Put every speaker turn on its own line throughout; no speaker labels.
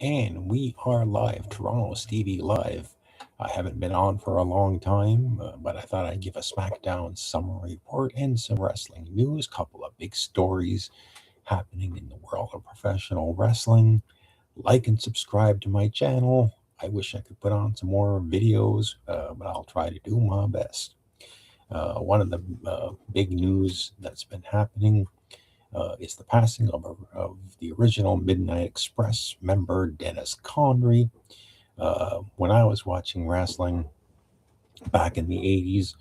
And we are live, Toronto Stevie live. I haven't been on for a long time, but I thought I'd give a Smackdown summer report and some wrestling news, couple of big stories happening in the world of professional wrestling. Like and subscribe to my channel. I wish I could put on some more videos, but I'll try to do my best. One of the big news that's been happening is the passing of the original Midnight Express member Dennis Conry. When I was watching wrestling back in the 80s,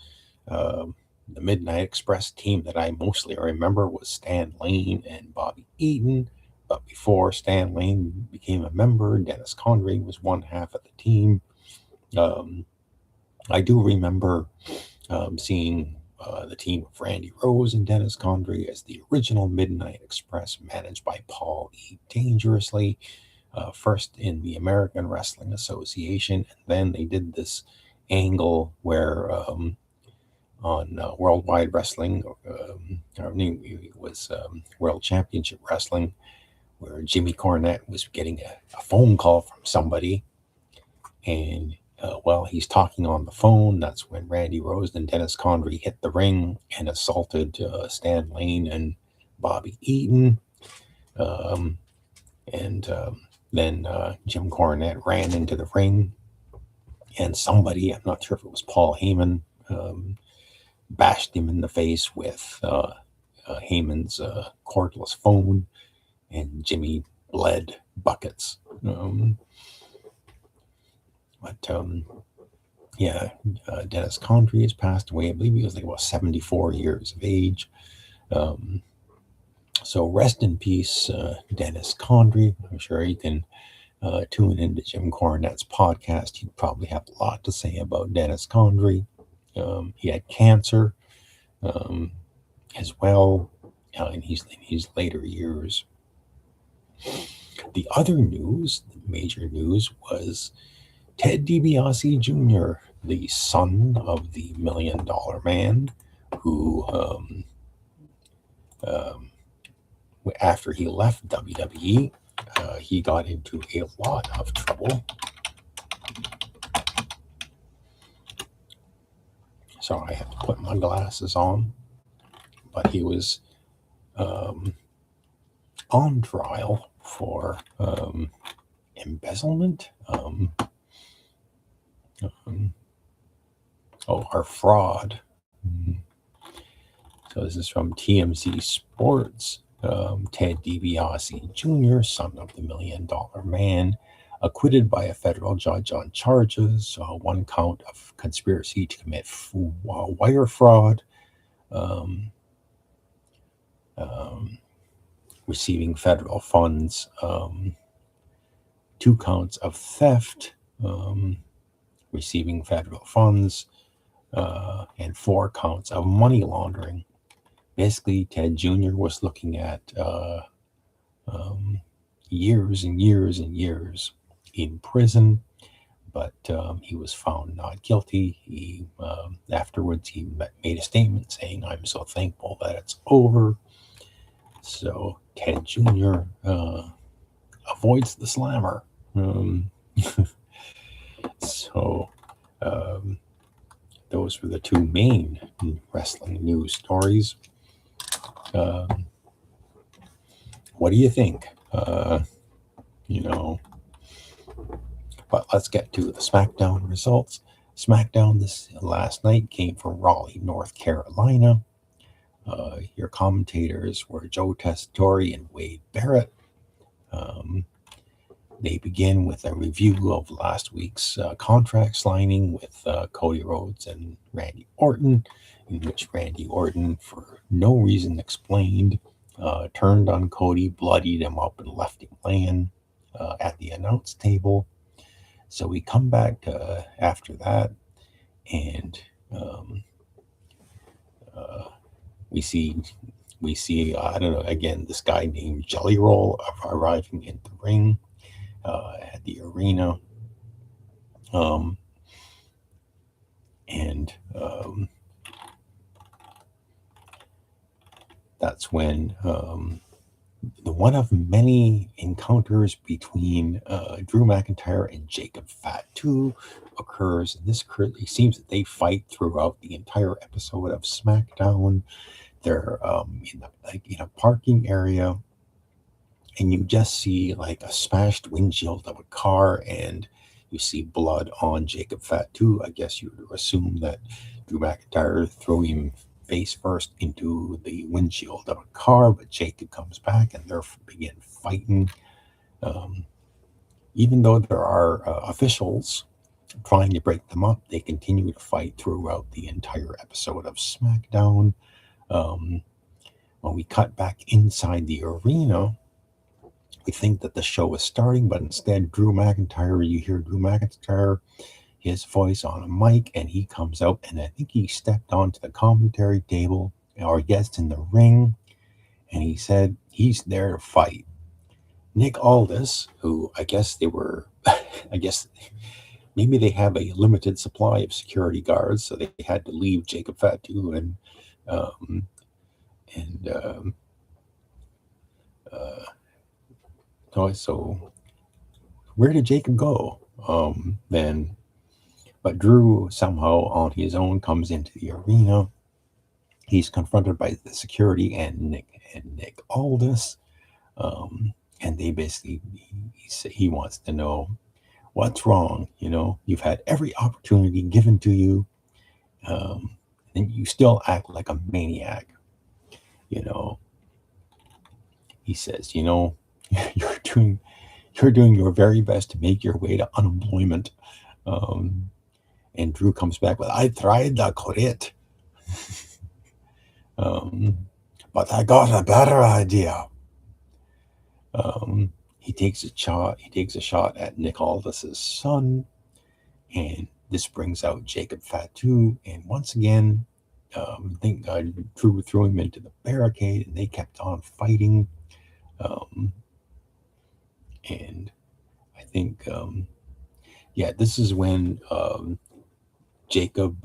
the Midnight Express team that I mostly remember was Stan Lane and Bobby Eaton. But before Stan Lane became a member, Dennis Conry was one half of the team. I do remember seeing the team of Randy Rose and Dennis Condrey as the original Midnight Express, managed by Paul E. Dangerously, first in the American Wrestling Association, and then they did this angle where on Worldwide Wrestling, it was World Championship Wrestling, where Jimmy Cornette was getting a phone call from somebody, and while he's talking on the phone, that's when Randy Rose and Dennis Condrey hit the ring and assaulted Stan Lane and Bobby Eaton. Then Jim Cornette ran into the ring, and somebody, I'm not sure if it was Paul Heyman, bashed him in the face with Heyman's cordless phone, and Jimmy bled buckets. Dennis Condrey has passed away. I believe he was like about 74 years of age. So rest in peace, Dennis Condrey. I'm sure you can tune into Jim Cornette's podcast. He'd probably have a lot to say about Dennis Condrey. He had cancer as well in his later years. The other news, the major news, was Ted DiBiase Jr., the son of the $1 Million Man, who, after he left WWE, he got into a lot of trouble. So I have to put my glasses on. But he was on trial for embezzlement. Or fraud. So this is from TMZ Sports. Ted DiBiase Jr., son of the $1 Million Man, acquitted by a federal judge on charges, one count of conspiracy to commit wire fraud, receiving federal funds, 2 counts of theft, receiving federal funds, and 4 counts of money laundering. Basically, Ted Jr. was looking at years and years and years in prison, but he was found not guilty. He afterwards he made a statement saying, "I'm so thankful that it's over." So Ted Jr. Avoids the slammer. Those were the 2 main wrestling news stories. What do you think? But let's get to the Smackdown results. Smackdown this last night came from Raleigh, North Carolina. Your commentators were Joe Tessitore and Wade Barrett. They begin with a review of last week's contract signing with Cody Rhodes and Randy Orton, in which Randy Orton, for no reason explained, turned on Cody, bloodied him up, and left him laying at the announce table. So we come back after that, and we see I don't know, again, this guy named Jelly Roll arriving in the ring at the arena, and that's when The one of many encounters between Drew McIntyre and Jacob Fatu occurs. And it seems that they fight throughout the entire episode of SmackDown. They're in a parking area, and you just see like a smashed windshield of a car, and you see blood on Jacob Fatu. I guess you would assume that Drew McIntyre threw him face first into the windshield of a car, but Jacob comes back and they begin fighting. Even though there are officials trying to break them up, they continue to fight throughout the entire episode of SmackDown. When we cut back inside the arena, we think that the show is starting, but instead, you hear Drew McIntyre, his voice on a mic, and he comes out, and I think he stepped onto the commentary table, or gets in the ring, and he said he's there to fight Nick Aldis, who I guess maybe they have a limited supply of security guards, so they had to leave Jacob Fatu and so where did Jacob go? But Drew somehow on his own comes into the arena. He's confronted by the security and Nick Aldis, and they basically he wants to know what's wrong. You've had every opportunity given to you, and you still act like a maniac. He says, you're doing your very best to make your way to unemployment. And Drew comes back with, I tried to quit, but I got a better idea. He takes a shot at Nick Aldis' son, and this brings out Jacob Fatu. And once again, Drew threw him into the barricade, and they kept on fighting. And I think, this is when Jacob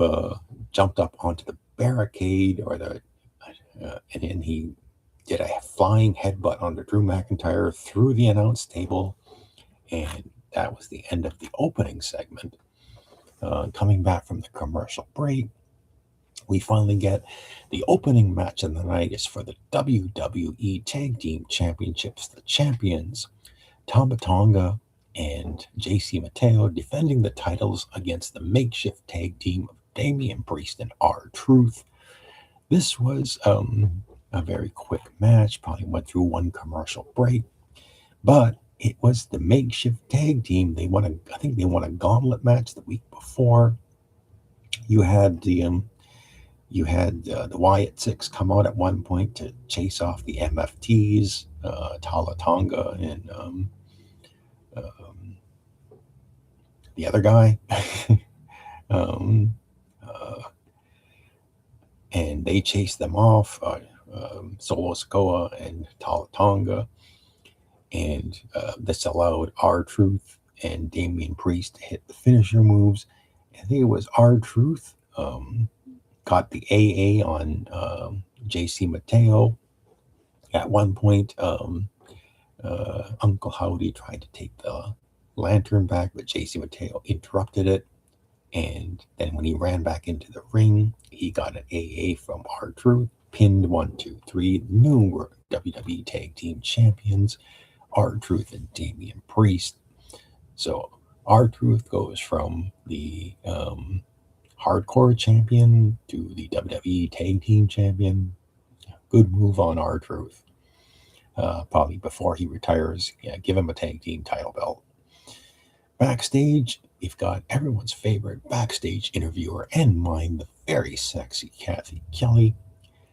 jumped up onto the barricade, and then he did a flying headbutt onto Drew McIntyre through the announce table, and that was the end of the opening segment. Coming back from the commercial break, we finally get the opening match of the night is for the WWE Tag Team Championships. The champions, Tama Tonga and JC Mateo, defending the titles against the makeshift tag team of Damian Priest and R-Truth. This was a very quick match, probably went through one commercial break, but it was the makeshift tag team. I think they won a gauntlet match the week before. You had the Wyatt Six come out at one point to chase off the MFTs, Tama Tonga and the other guy. And they chased them off, Solo Sikoa and Tama Tonga. And this allowed R-Truth and Damian Priest to hit the finisher moves. I think it was R-Truth got the AA on JC Mateo. At one point, Uncle Howdy tried to take the lantern back, but JC Mateo interrupted it. And then when he ran back into the ring, he got an AA from R-Truth, pinned 1, 2, 3, new WWE Tag Team Champions, R-Truth and Damian Priest. So R-Truth goes from the hardcore champion to the WWE Tag Team Champion. Good move on R-Truth. Probably before he retires, give him a tag team title belt. Backstage, we've got everyone's favorite backstage interviewer and mine, the very sexy Kathy Kelly.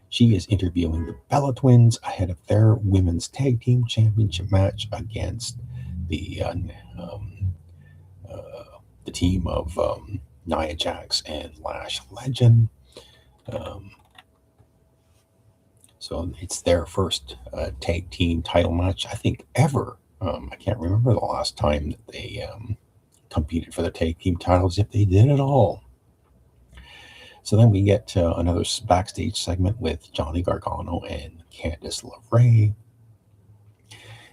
She is interviewing the Bella Twins ahead of their women's tag team championship match against the team of Nia Jax and Lash Legend. So it's their first tag team title match, I think, ever. I can't remember the last time that they competed for the tag team titles, if they did at all. So then we get another backstage segment with Johnny Gargano and Candice LeRae.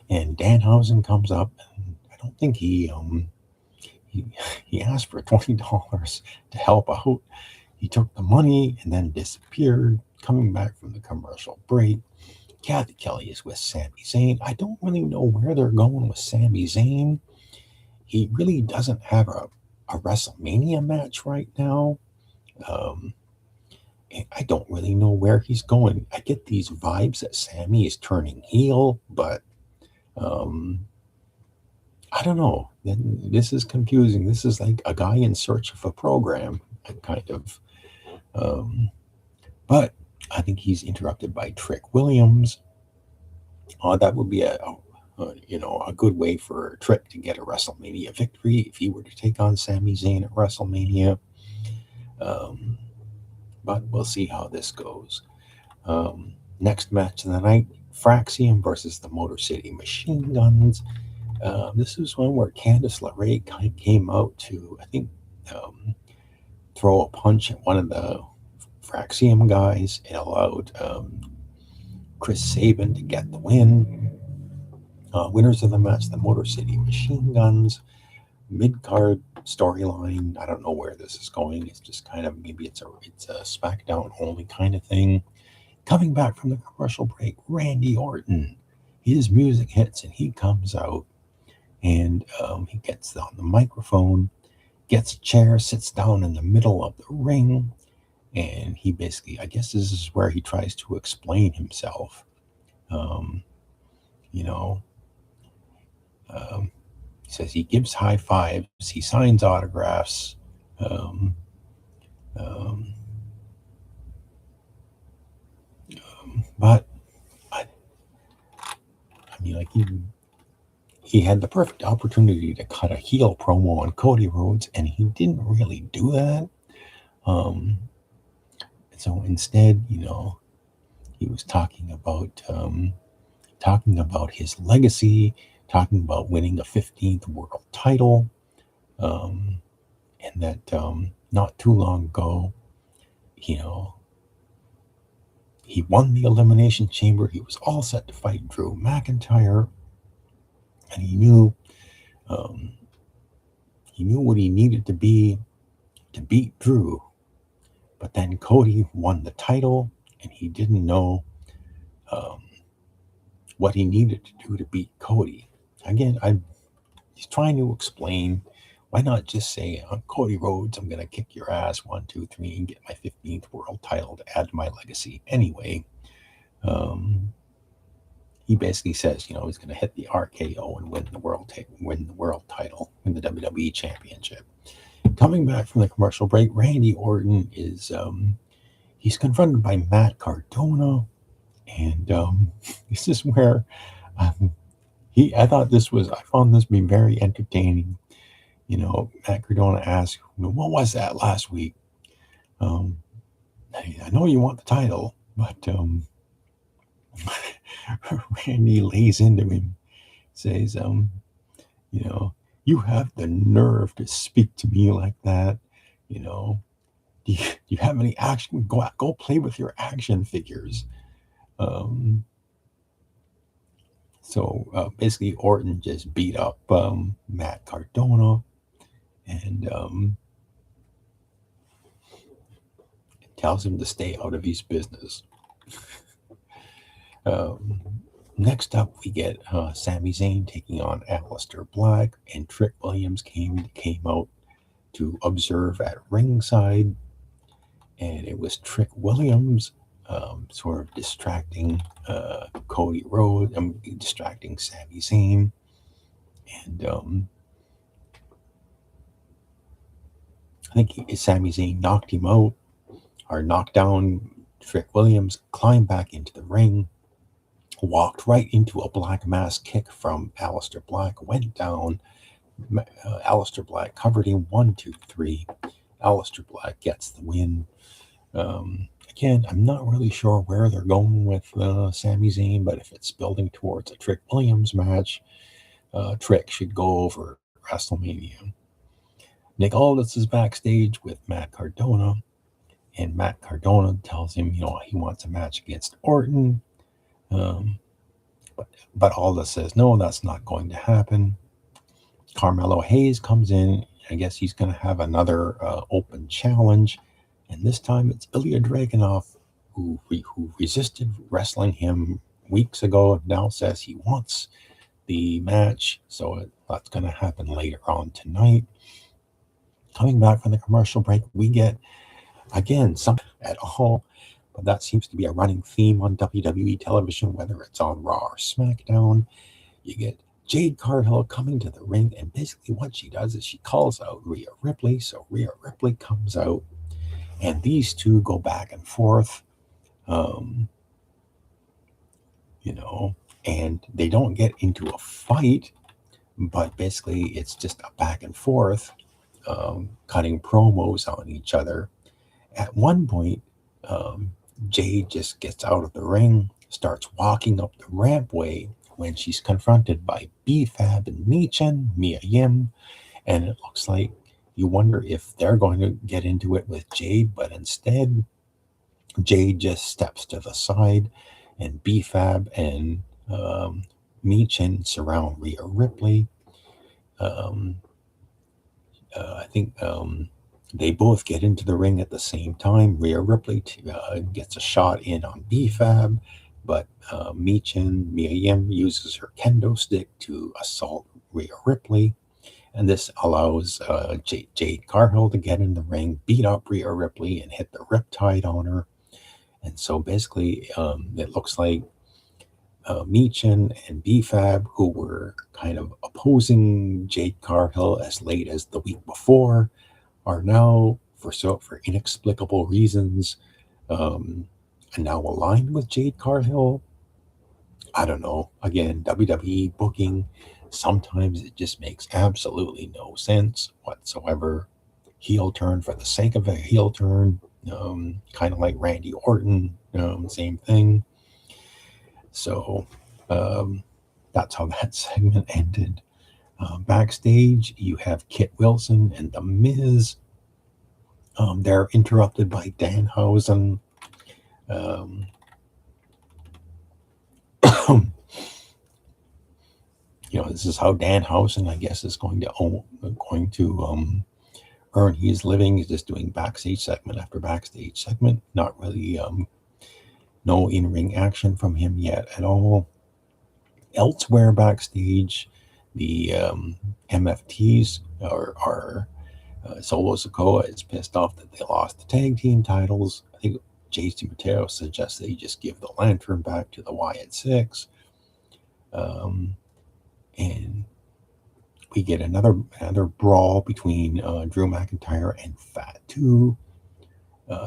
And Danhausen comes up, and I don't think he he asked for $20 to help out. He took the money and then disappeared. Coming back from the commercial break, Kathy Kelly is with Sami Zayn. I don't really know where they're going with Sami Zayn. He really doesn't have a WrestleMania match right now. I don't really know where he's going. I get these vibes that Sami is turning heel, but I don't know. This is confusing. This is like a guy in search of a program, kind of. But I think he's interrupted by Trick Williams. That would be a good way for Trick to get a WrestleMania victory if he were to take on Sami Zayn at WrestleMania. But we'll see how this goes. Next match of the night, Fraxium versus the Motor City Machine Guns. This is one where Candice LeRae kind of came out to, I think, throw a punch at one of the Fraxium guys. It allowed Chris Sabin to get the win. Winners of the match, the Motor City Machine Guns. Mid-card storyline. I don't know where this is going. It's just kind of, maybe it's a Smackdown only kind of thing. Coming back from the commercial break, Randy Orton. His music hits and he comes out and he gets on the microphone, gets a chair, sits down in the middle of the ring, and he basically, I guess this is where he tries to explain himself. He says he gives high fives, he signs autographs. But I mean, like he had the perfect opportunity to cut a heel promo on Cody Rhodes, and he didn't really do that. So instead, he was talking about his legacy, talking about winning a 15th world title, and that not too long ago, he won the Elimination Chamber. He was all set to fight Drew McIntyre, and he knew what he needed to be to beat Drew. But then Cody won the title, and he didn't know what he needed to do to beat Cody. Again, he's trying to explain, why not just say, I'm Cody Rhodes, I'm going to kick your ass 1, 2, 3 and get my 15th world title to add to my legacy anyway. He basically says, he's going to hit the RKO and win the world title, win the WWE Championship. Coming back from the commercial break, Randy Orton is he's confronted by Matt Cardona, and this is where I found this being very entertaining. Matt Cardona asked, what was that last week? I know you want the title, but Randy lays into him, says, you have the nerve to speak to me like that. Do you have any action? Go play with your action figures. So basically, Orton just beat up Matt Cardona and tells him to stay out of his business. Next up, we get Sami Zayn taking on Aleister Black, and Trick Williams came out to observe at ringside, and it was Trick Williams sort of distracting Cody Rhodes, distracting Sami Zayn, and I think Sami Zayn knocked him out, or knocked down Trick Williams, climbed back into the ring, walked right into a Black Mass kick from Aleister Black, went down. Aleister Black covered him 1, 2, 3. Aleister Black gets the win. Again, I'm not really sure where they're going with Sami Zayn, but if it's building towards a Trick Williams match, Trick should go over WrestleMania. Nick Aldis is backstage with Matt Cardona, and Matt Cardona tells him, he wants a match against Orton. But But Alda says, no, that's not going to happen. Carmelo Hayes comes in. I guess he's going to have another open challenge. And this time it's Ilya Dragunov, who resisted wrestling him weeks ago, now says he wants the match. So that's going to happen later on tonight. Coming back from the commercial break, we get, again, something at all. But that seems to be a running theme on WWE television, whether it's on Raw or SmackDown. You get Jade Cargill coming to the ring, and basically what she does is she calls out Rhea Ripley. So Rhea Ripley comes out, and these two go back and forth, and they don't get into a fight, but basically it's just a back and forth, cutting promos on each other. At one point, Jade just gets out of the ring, starts walking up the rampway when she's confronted by B-Fab and Mia Yim, and it looks like you wonder if they're going to get into it with Jade, but instead Jade just steps to the side, and B-Fab and Michin surround Rhea Ripley. I think they both get into the ring at the same time. Rhea Ripley gets a shot in on B-Fab, but Mia Yim uses her kendo stick to assault Rhea Ripley. And this allows Jade Cargill to get in the ring, beat up Rhea Ripley, and hit the Riptide on her. And so basically, it looks like Michin and B-Fab, who were kind of opposing Jade Cargill as late as the week before, are now, for inexplicable reasons, now aligned with Jade Cargill. I don't know. Again, WWE booking, sometimes it just makes absolutely no sense whatsoever. Heel turn for the sake of a heel turn, kind of like Randy Orton, same thing. So that's how that segment ended. Backstage, you have Kit Wilson and The Miz. They're interrupted by Danhausen. This is how Danhausen, I guess, is going to earn his living. He's just doing backstage segment after backstage segment. Not really, no in-ring action from him yet at all. Elsewhere backstage, the MFTs are Solo Sikoa is pissed off that they lost the tag team titles. I think JC Mateo suggests they just give the lantern back to the Wyatt Six. And we get another brawl between Drew McIntyre and Fatu.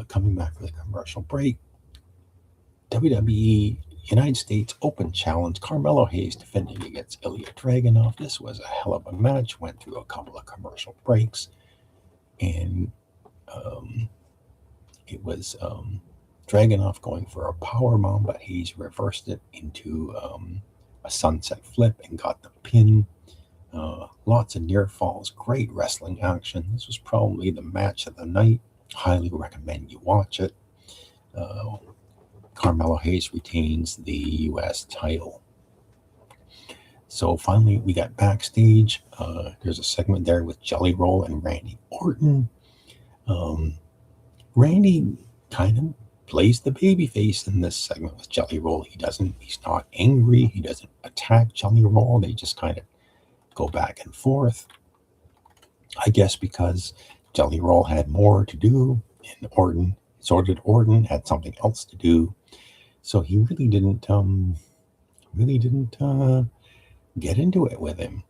Coming back for the commercial break, WWE United States Open Challenge, Carmelo Hayes defending against Ilya Dragunov. This was a hell of a match. Went through a couple of commercial breaks, and it was Dragunov going for a powerbomb, but Hayes reversed it into a sunset flip and got the pin. Lots of near falls, great wrestling action. This was probably the match of the night. Highly recommend you watch it. Carmelo Hayes retains the U.S. title. So finally, we got backstage. There's a segment there with Jelly Roll and Randy Orton. Randy kind of plays the babyface in this segment with Jelly Roll. He's not angry. He doesn't attack Jelly Roll. They just kind of go back and forth. I guess because Jelly Roll had more to do, and Orton had something else to do. So he really didn't get into it with him.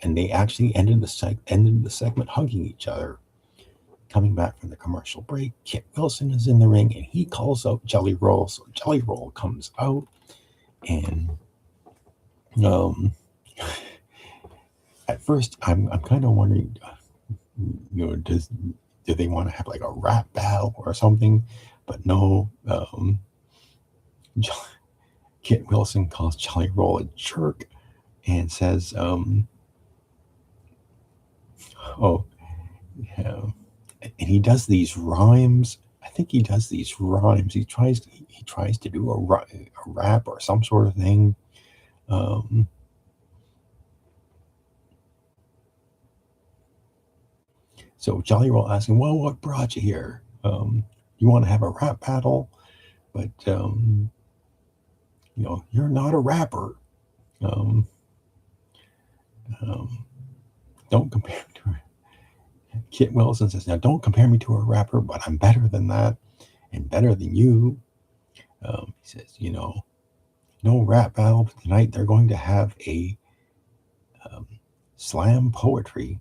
And they actually ended the segment hugging each other. Coming back from the commercial break, Kit Wilson is in the ring and he calls out Jelly Roll. So Jelly Roll comes out, and at first I'm kind of wondering, do they want to have like a rap battle or something? But no. Kit Wilson calls Jelly Roll a jerk and says, and he does these rhymes. I think he does these rhymes. He tries to do a rap or some sort of thing. So Jolly Roll asking, well, what brought you here? You want to have a rap battle, but you're not a rapper. Um, um, don't compare me to her. Kit Wilson says, now don't compare me to a rapper, but I'm better than that and better than you. He says, no rap battle, but tonight they're going to have a slam poetry.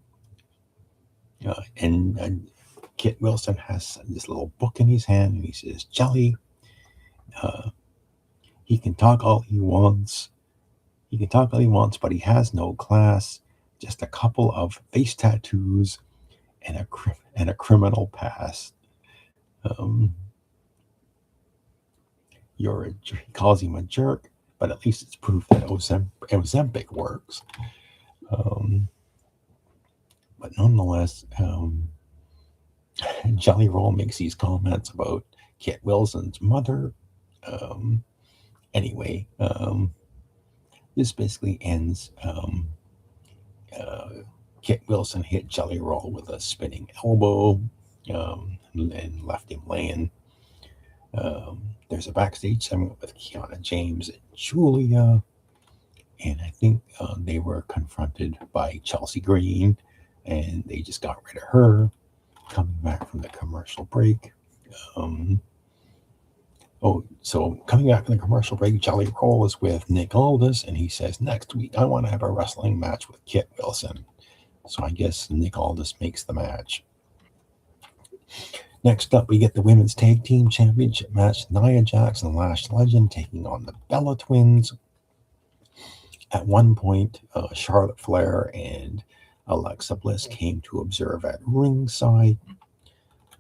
And Kit Wilson has this little book in his hand, and he says, Jelly, he can talk all he wants. He can talk all he wants, but he has no class. Just a couple of face tattoos and a criminal past. He calls him a jerk, but at least it's proof that Ozempic works. But nonetheless, Jelly Roll makes these comments about Kit Wilson's mother. Anyway, this basically ends. Kit Wilson hit Jelly Roll with a spinning elbow and left him laying. There's a backstage segment with Kiana James and Julia, and I think they were confronted by Chelsea Green, and they just got rid of her. Coming back from the commercial break. So coming back from the commercial break, Jelly Roll is with Nick Aldis, and he says, next week I want to have a wrestling match with Kit Wilson. So I guess Nick Aldis makes the match. Next up, we get the Women's Tag Team Championship match. Nia Jax and Lash Legend taking on the Bella Twins. At one point, Charlotte Flair and Alexa Bliss came to observe at ringside.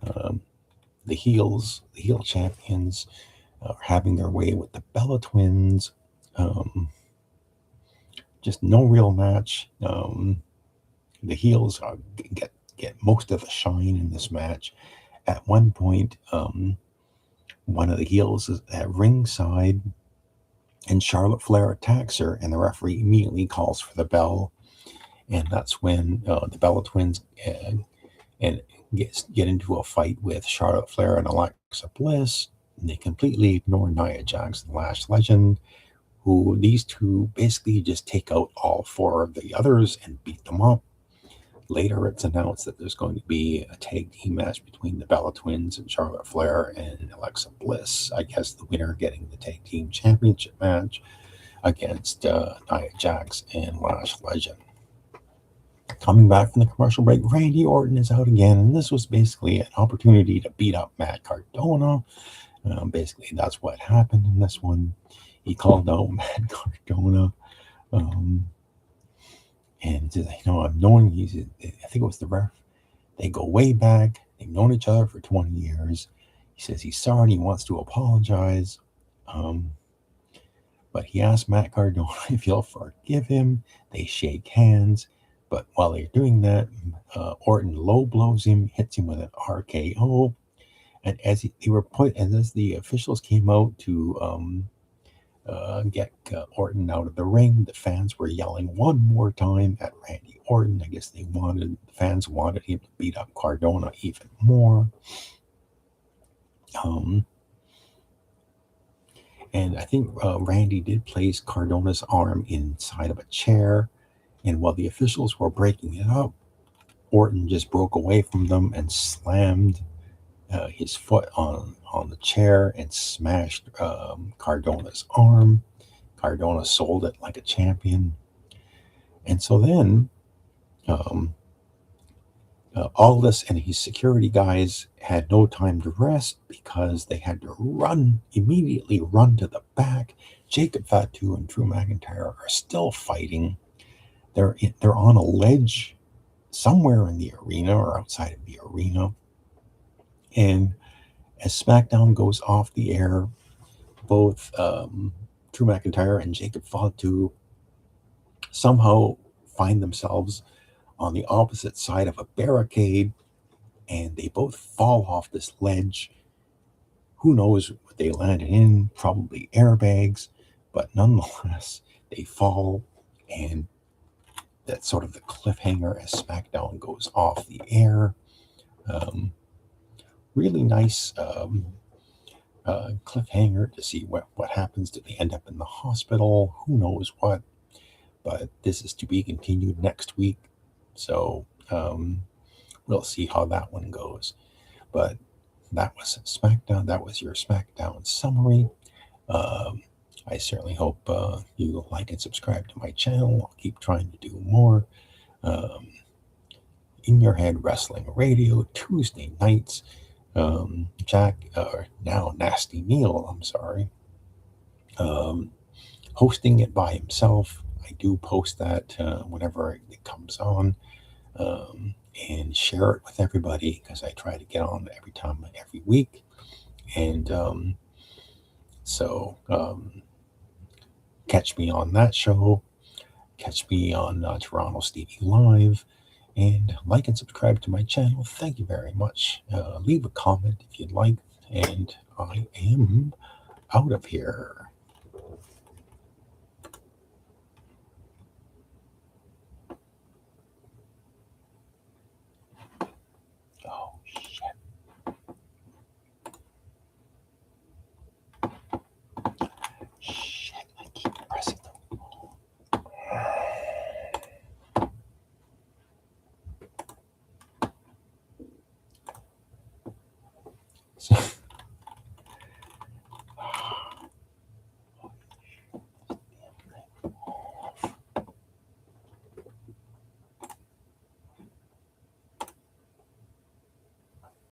The heel champions are having their way with the Bella Twins. Just no real match. The heels get most of the shine in this match. At one point, one of the heels is at ringside, and Charlotte Flair attacks her, and the referee immediately calls for the bell. And that's when the Bella Twins get into a fight with Charlotte Flair and Alexa Bliss. And they completely ignore Nia Jax and Lash Legend, who these two basically just take out all four of the others and beat them up. Later, it's announced that there's going to be a tag team match between the Bella Twins and Charlotte Flair and Alexa Bliss. I guess the winner getting the tag team championship match against Nia Jax and Lash Legend. Coming back from the commercial break, Randy Orton is out again, and this was basically an opportunity to beat up Matt Cardona. Basically, that's what happened in this one. He called out Matt Cardona. And says, I've known I think it was the ref. They go way back. They've known each other for 20 years. He says he's sorry and he wants to apologize. But he asked Matt Cardona if he'll forgive him. They shake hands. But while they're doing that, Orton low blows him, hits him with an RKO. And as the officials came out to get Orton out of the ring, the fans were yelling one more time at Randy Orton. I guess the fans wanted him to beat up Cardona even more. And I think Randy did place Cardona's arm inside of a chair. And while the officials were breaking it up, Orton just broke away from them and slammed his foot on the chair and smashed Cardona's arm. Cardona sold it like a champion. And so then Aldis and his security guys had no time to rest because they had to immediately run to the back. Jacob Fatu and Drew McIntyre are still fighting. They're on a ledge somewhere in the arena or outside of the arena. And as SmackDown goes off the air, both Drew McIntyre and Jacob Fatu somehow find themselves on the opposite side of a barricade, and they both fall off this ledge. Who knows what they landed in? Probably airbags, but nonetheless, they fall, and that's sort of the cliffhanger as SmackDown goes off the air. Really nice cliffhanger to see what happens. Do they end up in the hospital? Who knows what? But this is to be continued next week. So we'll see how that one goes. But that was SmackDown. That was your SmackDown summary. I certainly hope you like and subscribe to my channel. I'll keep trying to do more. In Your Head Wrestling Radio, Tuesday nights. Now Nasty Neil, I'm sorry, hosting it by himself. I do post that whenever it comes on, and share it with everybody, because I try to get on every week. And catch me on that show. Catch me on Toronto Stevie Live. And like and subscribe to my channel. Thank you very much. Leave a comment if you'd like. And I am out of here.